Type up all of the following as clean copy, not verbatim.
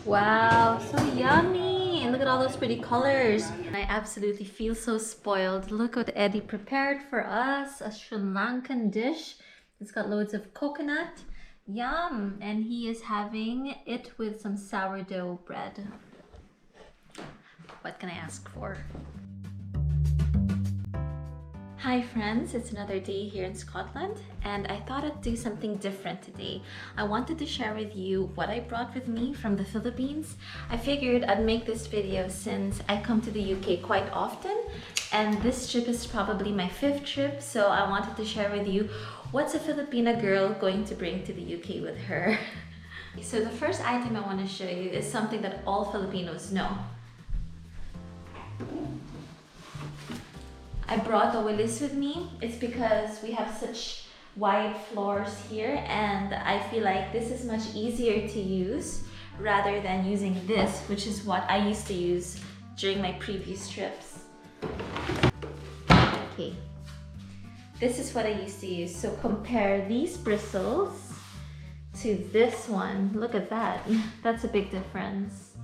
Wow, so yummy! Look at all those pretty colors. I absolutely feel so spoiled. Look what Eddie prepared for us, a Sri Lankan dish. It's got loads of coconut. Yum! And he is having it with some sourdough bread. What can I ask for? Hi friends, it's another day here in Scotland and I thought I'd do something different today. I wanted to share with you what I brought with me from the Philippines. I figured I'd make this video since I come to the UK quite often and this trip is probably my 5th trip, so I wanted to share with you what's a Filipina girl going to bring to the UK with her. So the first item I want to show you is something that all Filipinos know. I brought a Willis with me. It's because we have such wide floors here and I feel like this is much easier to use rather than using this, which is what I used to use during my previous trips. Okay, this is what I used to use. So compare these bristles to this one. Look at that. That's a big difference.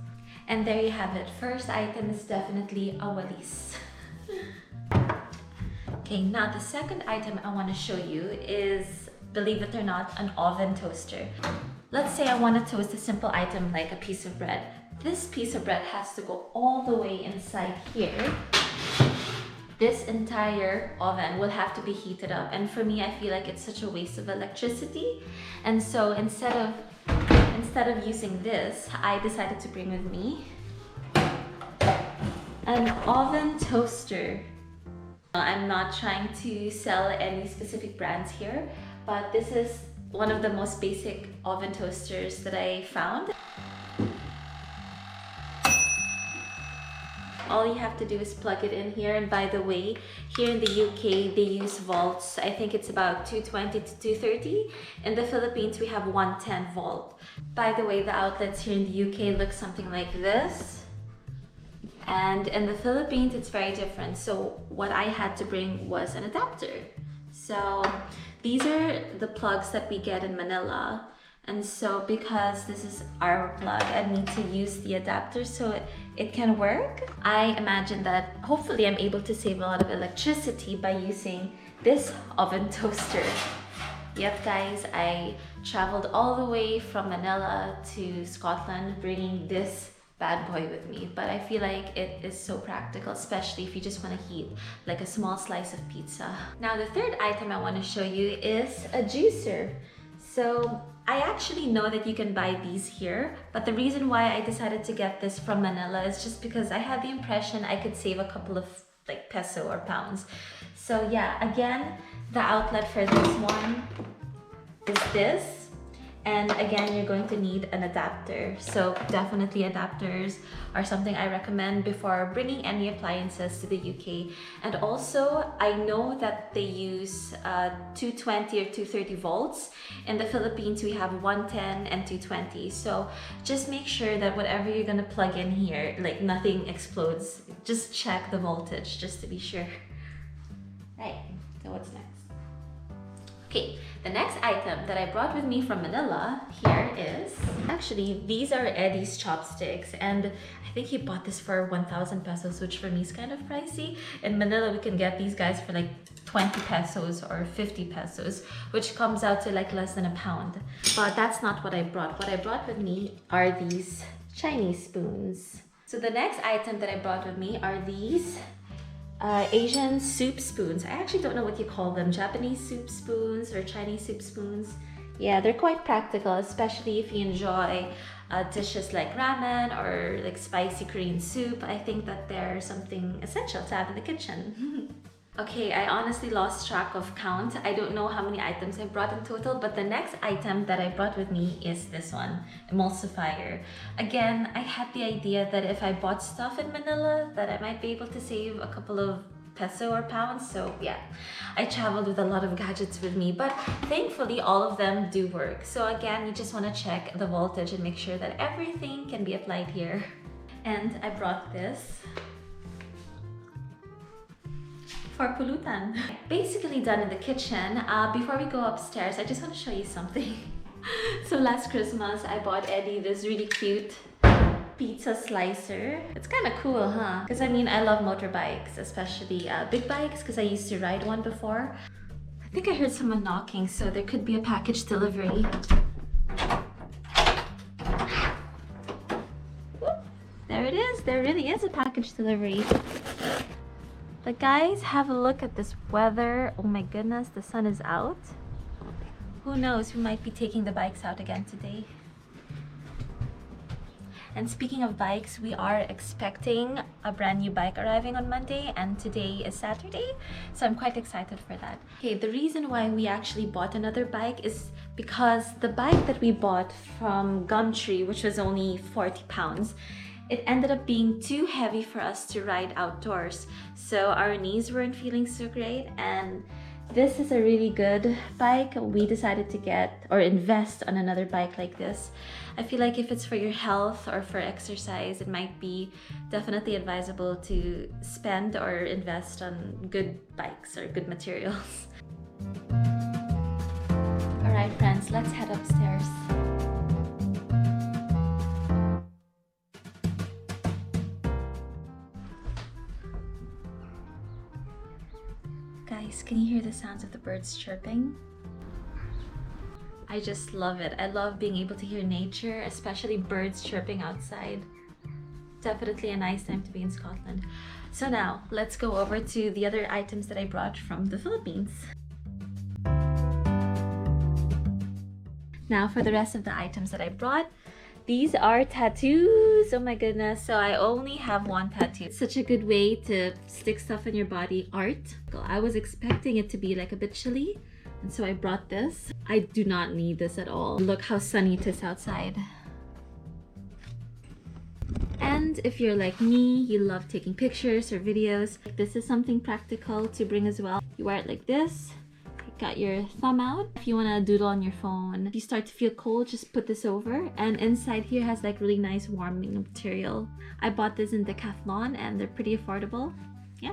And there you have it. First item is definitely a Willis. Okay, now the second item I want to show you is, believe it or not, an oven toaster. Let's say I want to toast a simple item like a piece of bread. This piece of bread has to go all the way inside here. This entire oven will have to be heated up, and for me I feel like it's such a waste of electricity. And so instead of using this, I decided to bring with me an oven toaster. I'm not trying to sell any specific brands here, but this is one of the most basic oven toasters that I found. All you have to do is plug it in here, and by the way, here in the UK they use volts. I think it's about 220 to 230. In the Philippines we have 110 volt. By the way, the outlets here in the UK look something like this. And in the Philippines, it's very different. So what I had to bring was an adapter. So these are the plugs that we get in Manila. And so because this is our plug, I need to use the adapter so it can work. I imagine that hopefully I'm able to save a lot of electricity by using this oven toaster. Yep guys, I traveled all the way from Manila to Scotland bringing this bad boy with me, but I feel like it is so practical, especially if you just want to heat like a small slice of pizza. Now the third item I want to show you is a juicer. So I actually know that you can buy these here, but the reason why I decided to get this from Manila is just because I had the impression I could save a couple of like peso or pounds. So yeah, again, the outlet for this one is this. And again, you're going to need an adapter. So definitely adapters are something I recommend before bringing any appliances to the UK. And also, I know that they use 220 or 230 volts. In the Philippines, we have 110 and 220. So just make sure that whatever you're gonna plug in here, like nothing explodes. Just check the voltage just to be sure. Right, so what's next? Okay, the next item that I brought with me from Manila here is, actually these are Eddie's chopsticks, and I think he bought this for 1,000 pesos, which for me is kind of pricey. In Manila we can get these guys for like 20 pesos or 50 pesos, which comes out to like less than a pound. But that's not what I brought. What I brought with me are these Chinese spoons. So the next item that I brought with me are these Asian soup spoons. I actually don't know what you call them, Japanese soup spoons or Chinese soup spoons. Yeah, they're quite practical, especially if you enjoy dishes like ramen or like spicy Korean soup. I think that they're something essential to have in the kitchen. Okay, I honestly lost track of count. I don't know how many items I brought in total, but the next item that I brought with me is this one, emulsifier. Again, I had the idea that if I bought stuff in Manila, that I might be able to save a couple of peso or pounds. So yeah, I traveled with a lot of gadgets with me, but thankfully all of them do work. So again, you just want to check the voltage and make sure that everything can be applied here. And I brought this for pulutan. Basically done in the kitchen. Before we go upstairs, I just want to show you something. So last Christmas, I bought Eddie this really cute pizza slicer. It's kind of cool, huh? Because I mean, I love motorbikes, especially big bikes, because I used to ride one before. I think I heard someone knocking, so there could be a package delivery. There it is. There really is a package delivery. But guys, have a look at this weather. Oh my goodness, the sun is out. Who knows, we might be taking the bikes out again today. And speaking of bikes, we are expecting a brand new bike arriving on Monday, and today is Saturday, so I'm quite excited for that. Okay, the reason why we actually bought another bike is because the bike that we bought from Gumtree, which was only 40 pounds, it ended up being too heavy for us to ride outdoors. So our knees weren't feeling so great, and this is a really good bike. We decided to get or invest on another bike like this. I feel like if it's for your health or for exercise, it might be definitely advisable to spend or invest on good bikes or good materials. All right, friends, let's head upstairs. Guys, can you hear the sounds of the birds chirping? I just love it. I love being able to hear nature, especially birds chirping outside. Definitely a nice time to be in Scotland. So now, let's go over to the other items that I brought from the Philippines. Now for the rest of the items that I brought. These are tattoos. Oh my goodness. So I only have one tattoo. It's such a good way to stick stuff in your body. Art. I was expecting it to be like a bit chilly, and so I brought this. I do not need this at all. Look how sunny it is outside. And if you're like me, you love taking pictures or videos, this is something practical to bring as well. You wear it like this. Got your thumb out. If you want to doodle on your phone, if you start to feel cold, just put this over, and inside here has like really nice warming material. I bought this in Decathlon and they're pretty affordable. Yeah.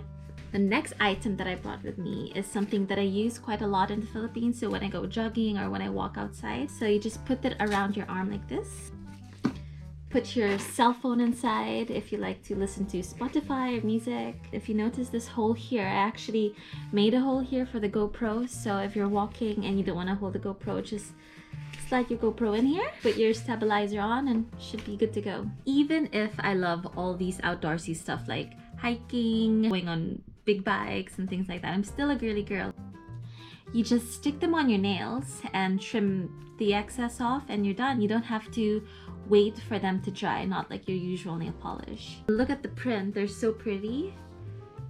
The next item that I brought with me is something that I use quite a lot in the Philippines. So when I go jogging or when I walk outside, so you just put it around your arm like this. Put your cell phone inside if you like to listen to Spotify or music. If you notice this hole here, I actually made a hole here for the GoPro. So if you're walking and you don't want to hold the GoPro, just slide your GoPro in here, put your stabilizer on, and should be good to go. Even if I love all these outdoorsy stuff like hiking, going on big bikes and things like that, I'm still a girly girl. You just stick them on your nails and trim the excess off and you're done. You don't have to wait for them to dry, not like your usual nail polish. Look at the print, they're so pretty.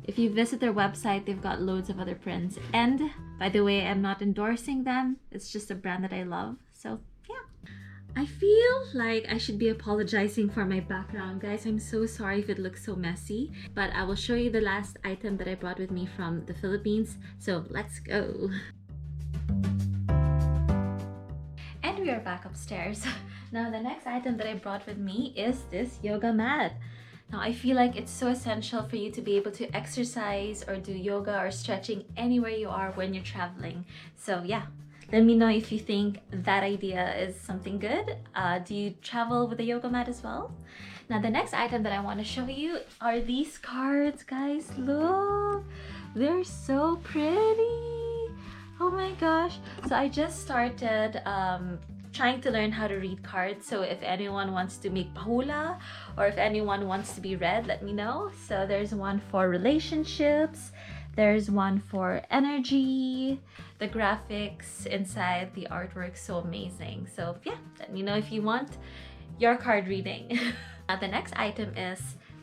If you visit their website, they've got loads of other prints. And by the way, I'm not endorsing them. It's just a brand that I love. So yeah. I feel like I should be apologizing for my background, guys. I'm so sorry if it looks so messy, but I will show you the last item that I brought with me from the Philippines. So let's go. And we are back upstairs. Now the next item that I brought with me is this yoga mat. Now I feel like it's so essential for you to be able to exercise or do yoga or stretching anywhere you are when you're traveling. So yeah, let me know if you think that idea is something good. Do you travel with a yoga mat as well? Now the next item that I want to show you are these cards, guys. Look, they're so pretty. Oh my gosh. So I just started trying to learn how to read cards. So if anyone wants to make pahula or if anyone wants to be read, let me know. So there's one for relationships. There's one for energy. The graphics inside the artwork, so amazing. So yeah, let me know if you want your card reading. Now the next item is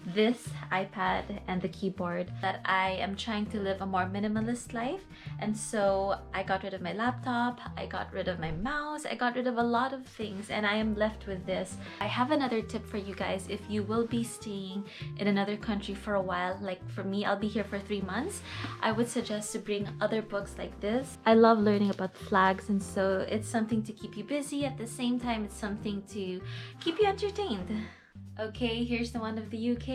this iPad and the keyboard. That I am trying to live a more minimalist life, and so I got rid of my laptop, I got rid of my mouse, I got rid of a lot of things, and I am left with this. I have another tip for you guys. If you will be staying in another country for a while, like for me, I'll be here for 3 months, I would suggest to bring other books like this. I love learning about flags, and so it's something to keep you busy. At the same time, it's something to keep you entertained. Okay, here's the one of the UK.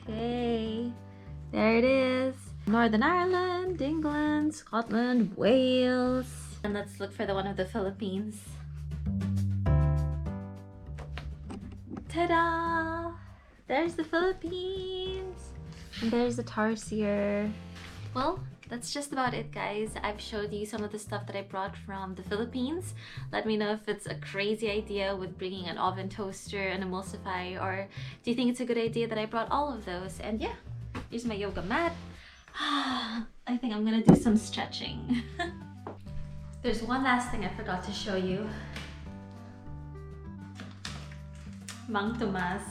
Hey, there it is. Northern Ireland, England, Scotland, Wales. And let's look for the one of the Philippines. Ta-da! There's the Philippines! And there's the tarsier. Well, that's just about it, guys. I've showed you some of the stuff that I brought from the Philippines. Let me know if it's a crazy idea with bringing an oven toaster, an emulsifier, or do you think it's a good idea that I brought all of those? And yeah, here's my yoga mat. I think I'm gonna do some stretching. There's one last thing I forgot to show you. Mang Tomas.